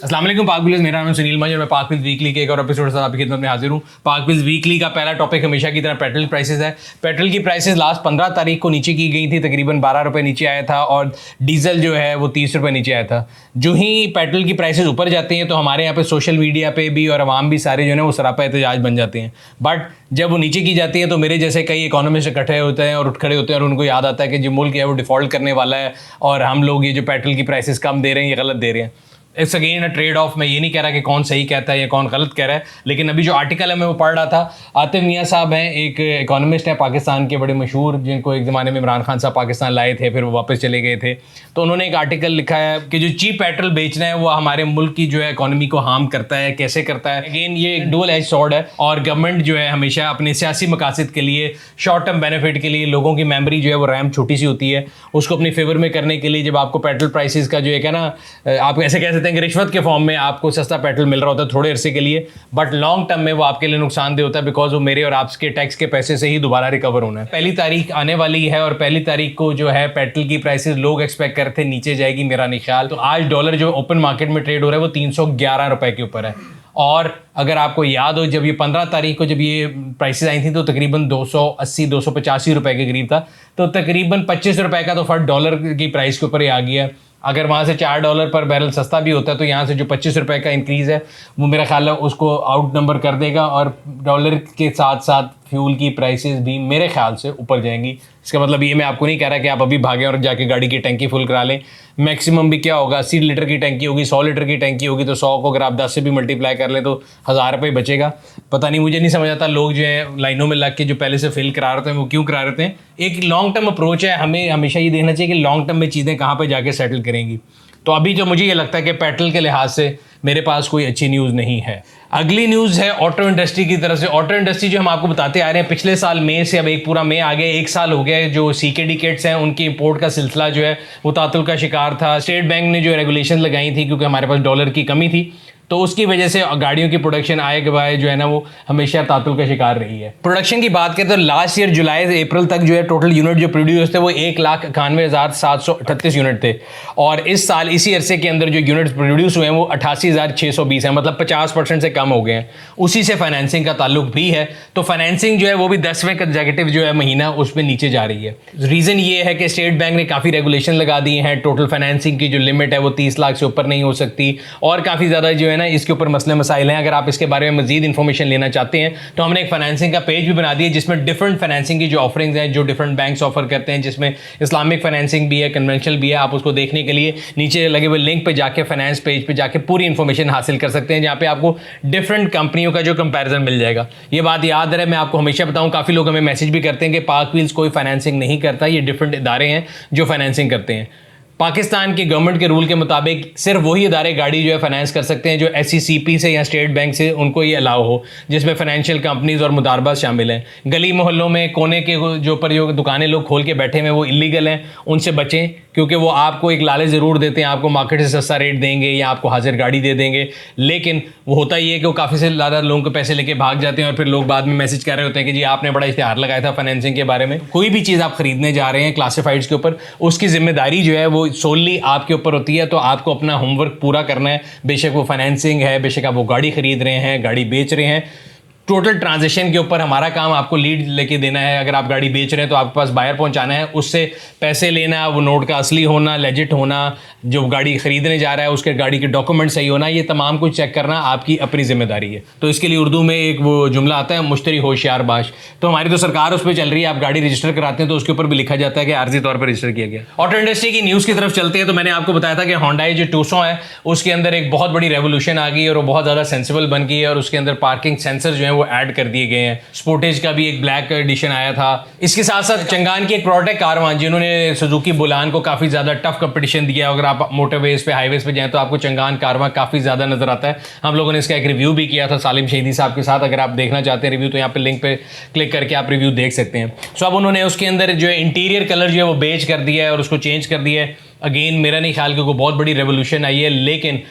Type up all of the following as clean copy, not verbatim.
अस्सलाम वालेकुम पाक व्यूअर्स, मेरा नाम सुनील मंज और मैं पाक विद वीकली के एक और एपिसोड के साथ आपकी खिदमत में हाजिर हूँ। पाक विद वीकली का पहला टॉपिक हमेशा की तरह पेट्रोल प्राइसेस है। पेट्रोल की प्राइसेस लास्ट 15 तारीख को नीचे की गई थी, तकरीबन 12 रुपये नीचे आया था और डीजल जो है वो 30 रुपये नीचे आया था। जो ही पेट्रोल की प्राइसेस ऊपर जाती हैं तो हमारे यहाँ पे सोशल मीडिया पे भी और आवाम भी सारे जो है वो सरापा एहतजाज बन जाते हैं। बट जब वो नीचे की जाती है तो मेरे जैसे कई इकोनॉमिस्ट इकट्ठे होते हैं और उठ खड़े होते हैं और उनको याद आता है कि जो मुल्क है वो डिफ़ॉल्ट करने वाला है और हम लोग ये जो पेट्रोल की प्राइसेस कम दे रहे हैं ये गलत दे रहे हैं। It's again a trade off. मैं ये नहीं कह रहा कि कौन सही कहता है या कौन गलत कह रहा है, लेकिन अभी जो आर्टिकल है मैं वो पढ़ रहा था। आतिफ मियाँ साहब हैं, एक इकोनॉमिस्ट हैं पाकिस्तान के बड़े मशहूर, जिनको एक ज़माने में इमरान खान साहब पाकिस्तान लाए थे, फिर वो वापस चले गए थे। तो उन्होंने एक आर्टिकल लिखा है कि जो चीप पेट्रोल बेचना है वो हमारे मुल्क की जो है इकोनॉमी को हार्म करता है। कैसे करता है? अगेन ये एक डुअल एज सॉर्ड है और गवर्नमेंट जो है हमेशा अपने सियासी मकासद के लिए, शॉर्ट टर्म बेनिफिट के लिए, लोगों की मेमोरी जो है वो रैम छोटी सी होती है, उसको अपनी फेवर में करने के लिए जब आपको पेट्रोल प्राइसेस का जो एक है ना, आप ऐसे कह सकते हैं कि रिश्वत के फॉर्म में आपको सस्ता पेट्रोल मिल रहा होता है थोड़े अरसे के लिए, बट लॉन्ग टर्म में वो आपके लिए नुकसानदेह होता है, बिकॉज वो मेरे और आपके टैक्स के पैसे से ही दोबारा रिकवर होना है। पहली तारीख आने वाली है और पहली तारीख को जो है पेट्रोल की प्राइसेस लोग एक्सपेक्ट करते थे नीचे जाएगी, मेरा नहीं ख्याल। तो आज डॉलर जो ओपन मार्केट में ट्रेड हो रहा है वो 311 रुपए के ऊपर है। और अगर आपको याद हो, जब ये 15 तारीख को जब ये प्राइसेस आई थी तो तकरीबन 280-285 रुपए के करीब था। तो तकरीबन 25 रुपए का तो फर्क डॉलर की प्राइस के ऊपर ही आ गया है। अगर वहाँ से $4 पर बैरल सस्ता भी होता है तो यहाँ से जो 25 रुपए का इंक्रीज़ है वो मेरा ख्याल है उसको आउट नंबर कर देगा और डॉलर के साथ साथ फ्यूल की प्राइसेस भी मेरे ख्याल से ऊपर जाएंगी। इसका मतलब ये मैं आपको नहीं कह रहा कि आप अभी भागें और जाके गाड़ी की टंकी फुल करा लें। मैक्सिमम भी क्या होगा, 80 लीटर की टंकी होगी, 100 लीटर की टंकी होगी, तो 100 को अगर आप 10 से भी मल्टीप्लाई कर लें तो 1000 रुपये बचेगा। पता नहीं, मुझे नहीं समझ आता लोग जो है लाइनों में लग के जो पहले से फिल करा रहे हैं वो क्यों करा रहे हैं। एक लॉन्ग टर्म अप्रोच है, हमें हमेशा ये देखना चाहिए कि लॉन्ग टर्म में चीज़ें कहाँ पर जाके सेटल करेंगी। तो अभी जो मुझे ये लगता है कि पेट्रोल के लिहाज से मेरे पास कोई अच्छी न्यूज़ नहीं है। अगली न्यूज़ है ऑटो इंडस्ट्री की तरफ से। ऑटो इंडस्ट्री जो हम आपको बताते आ रहे हैं पिछले साल मई से, अब एक पूरा मई आ गया, 1 साल हो गया है। जो सीकेडी किट्स हैं उनकी इंपोर्ट का सिलसिला जो है वो तातुल का शिकार था। स्टेट बैंक ने जो रेगुलेशन लगाई थी क्योंकि हमारे पास डॉलर की कमी थी, तो उसकी वजह से गाड़ियों की प्रोडक्शन आए के बाद जो है ना वो हमेशा तातुल का शिकार रही है। प्रोडक्शन की बात करें तो लास्ट ईयर जुलाई से अप्रैल तक जो है टोटल यूनिट जो प्रोड्यूस थे वो 1,91,738 यूनिट थे और इस साल इसी अरसे के अंदर जो यूनिट प्रोड्यूस हुए हैं वो 88,620 है, मतलब 50% से कम हो गए हैं। उसी से फाइनेंसिंग का ताल्लुक भी है, तो फाइनेंसिंग जो है वो भी 10वें कंसेक्यूटिव जो है महीना उस पर नीचे जा रही है। रीज़न ये है कि स्टेट बैंक ने काफ़ी रेगुलेशन लगा दी हैं, टोटल फाइनेंसिंग की जो लिमिट है वो 30 लाख से ऊपर नहीं हो सकती और काफ़ी ज़्यादा जो है ना इसके ऊपर मसले मसाइल हैं। अगर आप इसके बारे में मजीद इन्फॉर्मेशन लेना चाहते हैं तो हमने एक फाइनेंसिंग का पेज भी बना दिया जिसमें डिफरेंट फाइनेंसिंग की जो ऑफरिंग्स हैं, जो डिफरेंट बैंक्स ऑफर करते हैं, जिसमें इस्लामिक फाइनेंसिंग भी है, कन्वेंशनल भी है। आप उसको देखने के लिए नीचे लगे हुए लिंक पे जाके फाइनेंस पेज पे जाके पूरी इन्फॉर्मेशन हासिल कर सकते हैं, जहाँ पे आपको डिफरेंट कंपनियों का जो कंपैरिजन मिल जाएगा। ये बात याद रहे, मैं आपको हमेशा बताऊँ, काफ़ी लोग हमें मैसेज भी करते हैं कि पाक व्हील्स कोई फाइनेंसिंग नहीं करता, ये डिफरेंट इदारे हैं जो फाइनेंसिंग करते हैं। पाकिस्तान के गवर्नमेंट के रूल के मुताबिक सिर्फ वही इदारे गाड़ी जो है फाइनेंस कर सकते हैं जो SECP से या स्टेट बैंक से उनको ये अलाउ हो, जिसमें फाइनेंशियल कंपनीज और मुदारबात शामिल हैं। गली मोहल्लों में कोने के जो पर जो दुकानें लोग खोल के बैठे हुए वो इलीगल हैं, उनसे बचें, क्योंकि वो आपको एक लालच ज़रूर देते हैं, आपको मार्केट से सस्ता रेट देंगे या आपको हाजिर गाड़ी दे देंगे, लेकिन वो होता ही है कि वो काफ़ी से ज़्यादा लोगों के पैसे लेके भाग जाते हैं और फिर लोग बाद में मैसेज कर रहे होते हैं कि जी आपने बड़ा इश्तिहार लगाया था फाइनेंसिंग के बारे में। कोई भी चीज़ आप खरीदने जा रहे हैं क्लासिफाइड्स के ऊपर, उसकी जिम्मेदारी जो है वो सोली आपके ऊपर होती है, तो आपको अपना होमवर्क पूरा करना है। बेशक वो फाइनेंसिंग है, बेशक आप वो गाड़ी खरीद रहे हैं, गाड़ी बेच रहे हैं, टोटल ट्रांजैक्शन के ऊपर हमारा काम आपको लीड लेके देना है। अगर आप गाड़ी बेच रहे हैं तो आपके पास बायर पहुंचाना है, उससे पैसे लेना, वो नोट का असली होना, लेजिट होना, जो गाड़ी खरीदने जा रहा है उसके गाड़ी के डॉक्यूमेंट सही होना, ये तमाम कुछ चेक करना आपकी अपनी जिम्मेदारी है। तो इसके लिए उर्दू में एक वो जुमला आता है, मुश्तरी होशियार बाश। तो हमारी तो सरकार उस पर चल रही है, आप गाड़ी रजिस्टर कराते हैं तो उसके ऊपर भी लिखा जाता है कि आर्जी तौर पर रजिस्टर किया गया। ऑटो इंडस्ट्री की न्यूज़ की तरफ चलते हैं तो मैंने आपको बताया था कि होंडाई जो टूसो है उसके अंदर एक बहुत बड़ी रेवोल्यूशन आ गई और वो बहुत ज़्यादा सेंसिबल बन गई है और उसके अंदर पार्किंग सेंसर जो है वो ऐड कर दिए गए हैं। स्पोर्टेज का भी एक ब्लैक एडिशन आया था। इसके साथ साथ चंगान की एक प्रोडक्ट है कारवान, जिन्होंने सुजुकी बुलान को काफ़ी ज़्यादा टफ कंपटीशन दिया। अगर आप मोटरवेज पे, हाईवेज पे जाएं तो आपको चंगान कारवां काफ़ी ज़्यादा नजर आता है। हम लोगों ने इसका एक रिव्यू भी किया था सालिम शहीदी साहब के साथ। अगर आप देखना चाहते हैं रिव्यू तो यहाँ पे लिंक पे क्लिक करके आप रिव्यू देख सकते हैं। सो अब उन्होंने उसके अंदर जो है इंटीरियर कलर जो है वो बेच कर दिया है और उसको चेंज कर दिया है। अगेन मेरा नहीं ख्याल कि कोई बहुत बड़ी रेवोल्यूशन आई है, लेकिन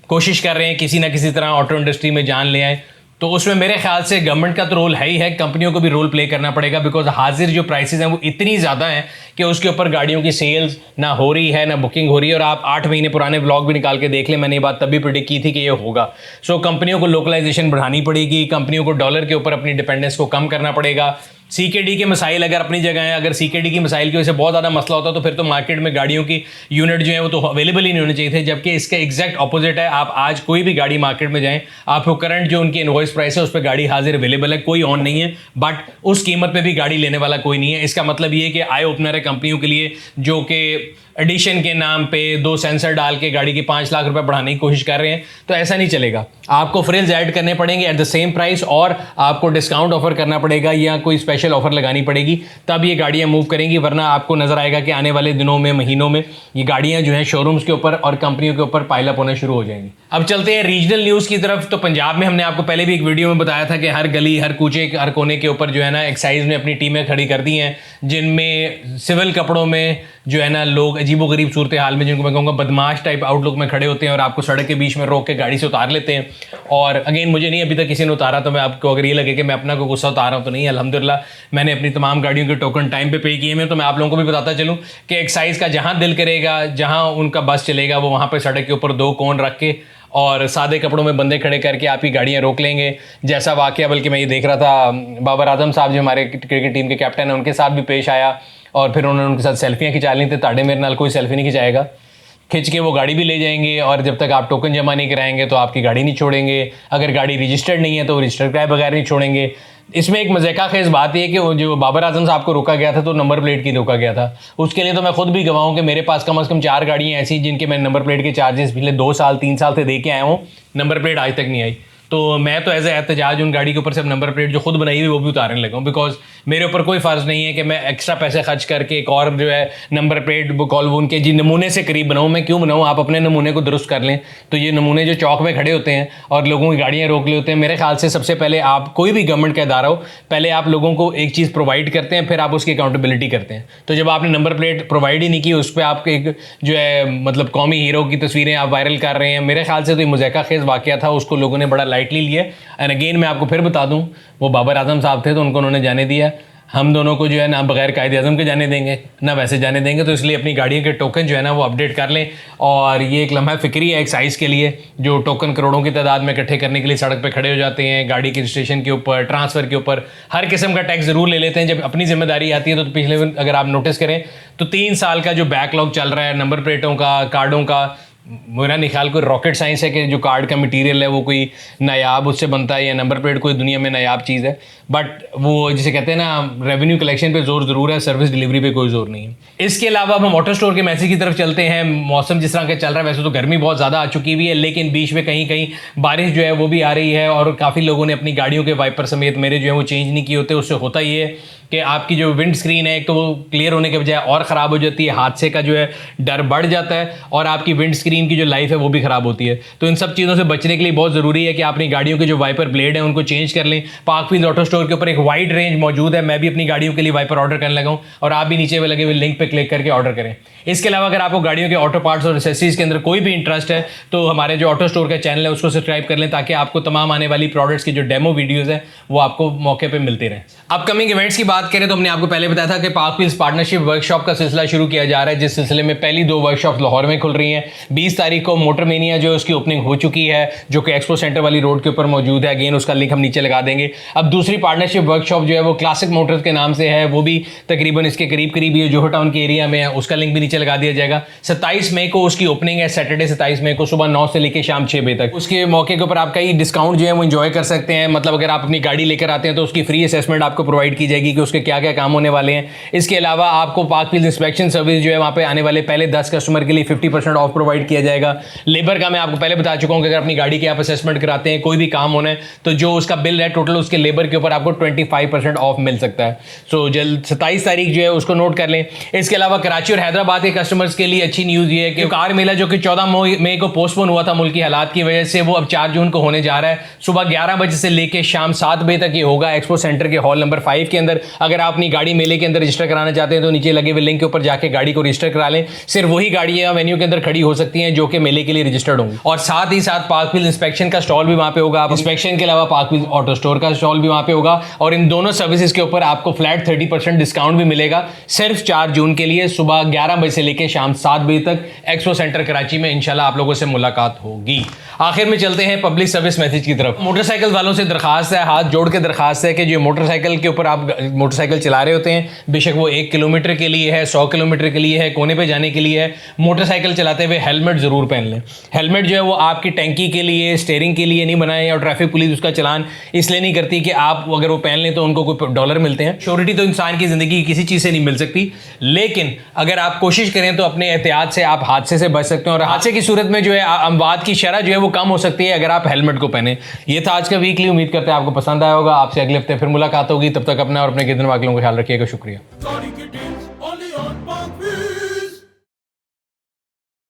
कोशिश कर रहे हैं किसी ना किसी तरह ऑटो इंडस्ट्री में जान ले आए। तो उसमें मेरे ख्याल से गवर्नमेंट का तो रोल है ही है, कंपनियों को भी रोल प्ले करना पड़ेगा, बिकॉज हाजिर जो प्राइसेस हैं वो इतनी ज़्यादा हैं कि उसके ऊपर गाड़ियों की सेल्स ना हो रही है ना बुकिंग हो रही है। और आप 8 महीने पुराने व्लॉग भी निकाल के देख लें, मैंने ये बात तभी प्रिडिक्ट की थी कि ये होगा। सो कंपनियों को लोकलाइजेशन बढ़ानी पड़ेगी, कंपनियों को डॉलर के ऊपर अपनी डिपेंडेंस को कम करना पड़ेगा। सीकेडी के मसाइल अगर अपनी जगह है, अगर सीकेडी की मसाइल की वजह से बहुत ज़्यादा मसला होता तो फिर तो मार्केट में गाड़ियों की यूनिट जो है वो तो अवेलेबल ही नहीं होने चाहिए थे, जबकि इसका एग्जैक्ट ऑपोजिट है। आप आज कोई भी गाड़ी मार्केट में जाएं, आपको करंट जो उनकी इनवॉइस प्राइस है उस पर गाड़ी हाजिर अवेलेबल है, कोई ऑन नहीं है, बट उस कीमत पे भी गाड़ी लेने वाला कोई नहीं है। इसका मतलब ये कि आई ओपनर है कंपनियों के लिए, जो कि एडिशन के नाम पे 2 सेंसर डाल के गाड़ी की 5 लाख रुपए बढ़ाने की कोशिश कर रहे हैं। तो ऐसा नहीं चलेगा, आपको फ्रिल्स ऐड करने पड़ेंगे एट द सेम प्राइस, और आपको डिस्काउंट ऑफर करना पड़ेगा या कोई स्पेशल ऑफर लगानी पड़ेगी, तब ये गाड़ियां मूव करेंगी। वरना आपको नजर आएगा कि आने वाले दिनों में, महीनों में ये गाड़ियां जो हैं शोरूम्स के ऊपर और कंपनियों के ऊपर पाइल अप होना शुरू हो जाएंगी। अब चलते हैं रीजनल न्यूज़ की तरफ। तो पंजाब में हमने आपको पहले भी एक वीडियो में बताया था कि हर गली, हर कूचे, हर कोने के ऊपर जो है ना एक्साइज ने अपनी टीमें खड़ी कर दी हैं, जिनमें सिविल कपड़ों में जो है ना लोग अजीबोगरीब सूरत हाल में, जिनको मैं कहूँगा बदमाश टाइप आउटलुक में खड़े होते हैं और आपको सड़क के बीच में रोक के गाड़ी से उतार लेते हैं। और अगेन मुझे नहीं अभी तक किसी ने उतारा, तो मैं आपको अगर ये लगे कि मैं अपना को गुस्सा उतार रहा हूँ तो नहीं, अल्हम्दुलिल्लाह मैंने अपनी तमाम गाड़ियों के टोकन टाइम पे किए हैं। तो मैं आप लोगों को भी बताता चलूँ कि एक्साइज का जहाँ दिल करेगा, जहाँ उनका बस चलेगा, वो वहाँ पर सड़क के ऊपर 2 कोन रख के और सादे कपड़ों में बंदे खड़े करके आपकी गाड़ियां रोक लेंगे। जैसा वाकया बल्कि मैं ये देख रहा था, बाबर आजम साहब जो हमारे क्रिकेट टीम के कैप्टन हैं, उनके साथ भी पेश आया और फिर उन्होंने उनके साथ सेल्फियाँ खिंचा ली थी। ताड़े मेरे नाल कोई सेल्फी नहीं खिंचाएगा, खिंच के वो गाड़ी भी ले जाएंगे, और जब तक आप टोकन जमा नहीं कराएंगे तो आपकी गाड़ी नहीं छोड़ेंगे। अगर गाड़ी रजिस्टर्ड नहीं है तो रजिस्टर कराए बगैर नहीं छोड़ेंगे। इसमें एक मज़ेका खेज बात यह है कि वो जो बाबर आजम साहब को रोका गया था तो नंबर प्लेट की रोका गया था। उसके लिए तो मैं खुद भी गवाह हूं कि मेरे पास कम से कम 4 गाड़ियां ऐसी जिनके मैं नंबर प्लेट के चार्जेस पिछले 2 साल 3 साल से दे के आया हूं, नंबर प्लेट आज तक नहीं आई। तो मैं तो एज एहतजाज उन गाड़ी के ऊपर से नंबर प्लेट जो खुद बनाई हुई वो भी उतारने लगा हूँ, बिकॉज मेरे ऊपर कोई फ़र्ज़ नहीं है कि मैं एक्स्ट्रा पैसे खर्च करके एक और जो है नंबर प्लेट कॉल उनके जी नमूने से करीब बनाऊँ। मैं क्यों बनाऊँ, आप अपने नमूने को दुरुस्त कर लें। तो ये नमूने जो चौक में खड़े होते हैं और लोगों की गाड़ियाँ रोक ले होते हैं, मेरे ख्याल से सबसे पहले आप कोई भी गवर्नमेंट का इदारा हो, पहले आप लोगों को एक चीज़ प्रोवाइड करते हैं, फिर आप उसकी अकाउंटेबिलिटी करते हैं। तो जब आपने नंबर प्लेट प्रोवाइड ही नहीं की, उस पर आप एक जो है मतलब कौमी हीरो की तस्वीरें आप वायरल कर रहे हैं, मेरे ख्याल से तो ये मुज़ायका खेज़ वाक़या था, उसको लोगों ने बड़ा लाइटली लिया। एंड अगेन मैं आपको फिर बता दूं, वो बाबर आजम साहब थे तो उनको उन्होंने जाने दिया, हम दोनों को जो है ना बगैर कायदे आज़म के जाने देंगे ना वैसे जाने देंगे। तो इसलिए अपनी गाड़ियों के टोकन जो है ना वो अपडेट कर लें। और ये एक लम्हा फ़िक्री है एक्साइज़ के लिए, जो टोकन करोड़ों की तादाद में इकट्ठे करने के लिए सड़क पे खड़े हो जाते हैं, गाड़ी के रजिस्ट्रेशन के ऊपर, ट्रांसफ़र के ऊपर हर किस्म का टैक्स ज़रूर ले लेते हैं। जब अपनी जिम्मेदारी आती है तो पिछले अगर आप नोटिस करें तो 3 साल का जो बैकलॉग चल रहा है नंबर प्लेटों का, कार्डों का, मेरा नहीं ख्याल कोई रॉकेट साइंस है कि जो कार्ड का मटेरियल है वो कोई नायाब उससे बनता है, या नंबर प्लेट कोई दुनिया में नायाब चीज़ है। बट वो जिसे कहते हैं ना रेवेन्यू कलेक्शन पे जोर ज़रूर है, सर्विस डिलीवरी पे कोई जोर नहीं है। इसके अलावा अब हम ऑटो स्टोर के मैसेज की तरफ चलते हैं। मौसम जिस तरह का चल रहा है, वैसे तो गर्मी बहुत ज़्यादा आ चुकी हुई है, लेकिन बीच में कहीं कहीं बारिश जो है वो भी आ रही है, और काफ़ी लोगों ने अपनी गाड़ियों के वाइपर समेत मेरे जो है वो चेंज नहीं किए होते। उससे होता ये है कि आपकी जो विंड स्क्रीन है एक तो वो क्लियर होने के बजाय और ख़राब हो जाती है, हादसे का जो है डर बढ़ जाता है, और आपकी विंड स्क्रीन की जो लाइफ है वो भी ख़राब होती है। तो इन सब चीज़ों से बचने के लिए बहुत ज़रूरी है कि आप अपनी गाड़ियों के जो वाइपर ब्लेड हैं उनको चेंज कर लें। पार्कफील्ड ऑटो स्टोर के ऊपर एक वाइड रेंज मौजूद है, मैं भी अपनी गाड़ियों के लिए वाइपर ऑर्डर करने लगा हूँ, और आप भी नीचे लगे हुए लिंक पर क्लिक करके ऑर्डर करें। इसके अलावा अगर आपको गाड़ियों के ऑटो पार्ट्स और एक्सेसरीज के अंदर कोई भी इंटरेस्ट है तो हमारे जो ऑटो स्टोर का चैनल है उसको सब्सक्राइब कर लें, ताकि आपको तमाम आने वाली प्रोडक्ट्स की जो डेमो वीडियोज़ हैं वो आपको मौके पर मिलते रहें। अपकमिंग इवेंट्स की बात करें तो हमने आपको पहले बताया था कि पार्कफील्ड पार्टनरशिप वर्कशॉप का सिलसिला शुरू किया जा रहा है, जिस सिलसिले में पहली 2 वर्कशॉप लाहौर में खुल रही हैं। 20 तारीख को मोटर मेनिया जो उसकी ओपनिंग हो चुकी है, जो कि एक्सपो सेंटर वाली रोड के ऊपर मौजूद है, अगेन उसका लिंक हम नीचे लगा देंगे। अब दूसरी पार्टनरशिप वर्कशॉप जो है वो क्लासिक मोटर्स के नाम से है, वो भी तकरीबन इसके करीब करीब ये जोहर टाउन के एरिया में है, उसका लिंक भी नीचे लगा दिया जाएगा। 27 मई को उसकी ओपनिंग है, सैटरडे 27 मई को सुबह 9 से लेकर शाम 6 बजे तक। उसके मौके के ऊपर आप कई डिस्काउंट जो है वो इंजॉय कर सकते हैं। मतलब अगर आप अपनी गाड़ी लेकर आते हैं तो उसकी फ्री असेसमेंट आपको प्रोवाइड की जाएगी कि उसके क्या क्या काम होने वाले हैं। इसके अलावा आपको पार्कफील्ड इंस्पेक्शन सर्विस जो है वहाँ पे आने वाले पहले 10 कस्टमर के लिए 50% ऑफ प्रोवाइड किया जाएगा। लेबर का मैं आपको पहले बता चुका हूँ कि अगर अपनी गाड़ी के आप असेसमेंट कराते हैं, कोई भी काम होना है, तो जो उसका बिल है टोटल उसके लेबर के ऊपर आपको 25% ऑफ मिल सकता है। सो जल्द 27 तारीख जो है उसको नोट कर लें। इसके अलावा कराची और हैदराबाद के कस्टमर्स के लिए अच्छी न्यूज़ ये है कि कार मेला जो कि 14 मई को पोस्टपोन हुआ था मुल्क की हालात की वजह से, वो अब 4 जून को होने जा रहा है। सुबह 11 बजे से लेकर शाम 7 बजे तक ये होगा एक्सपो सेंटर के हॉल नंबर 5 के अंदर। अगर आप अपनी गाड़ी मेले के अंदर रजिस्टर कराना चाहते हैं तो नीचे लगे हुए लिंक के ऊपर जाके गाड़ी को रजिस्टर करा लें। सिर्फ वही गाड़ियां वेन्यू के अंदर खड़ी हो सकती हैं जो कि मेले के लिए रजिस्टर्ड होंगी। और साथ ही साथ पार्क व्हील्स इंस्पेक्शन का स्टॉल भी वहां पे होगा। इंस्पेक्शन के अलावा पार्क व्हील्स ऑटो स्टोर का स्टॉल भी वहां पे होगा और इन दोनों सर्विसेज के ऊपर आपको फ्लैट 30% डिस्काउंट भी मिलेगा सिर्फ 4 जून के लिए सुबह 11 बजे से लेकर शाम 7 बजे तक एक्सपो सेंटर कराची में इंशाल्लाह आप लोगों से मुलाकात होगी। आखिर में चलते हैं पब्लिक सर्विस मैसेज की तरफ। मोटरसाइकिल वालों से दरखास्त है, हाथ जोड़ के दरखास्त है कि जो मोटरसाइकिल के ऊपर आप मोटरसाइकिल चला रहे होते हैं, बेशक वो 1 किलोमीटर के लिए है, 100 किलोमीटर के लिए है, कोने पे जाने के लिए है, मोटरसाइकिल चलाते हुए हेलमेट जरूर पहन लें। हेलमेट जो है वो आपकी टैंकी के लिए, स्टीयरिंग के लिए नहीं बनाए और ट्रैफिक पुलिस उसका चलान इसलिए नहीं करती कि आप अगर वो पहन लें तो उनको कोई डॉलर मिलते हैं। श्योरिटी तो इंसान की जिंदगी किसी चीज से नहीं मिल सकती, लेकिन अगर आप कोशिश करें तो अपने एहतियात से आप हादसे से बच सकते हैं और हादसे की सूरत में जो है अमवात की शरह जो है वो कम हो सकती है अगर आप हेलमेट को पहने। ये था आज का वीकली, उम्मीद करते हैं आपको पसंद आया होगा। आपसे अगले हफ्ते फिर मुलाकात होगी, तब तक अपना और अपने गिरदन वाकिलों का ख्याल रखिएगा। शुक्रिया।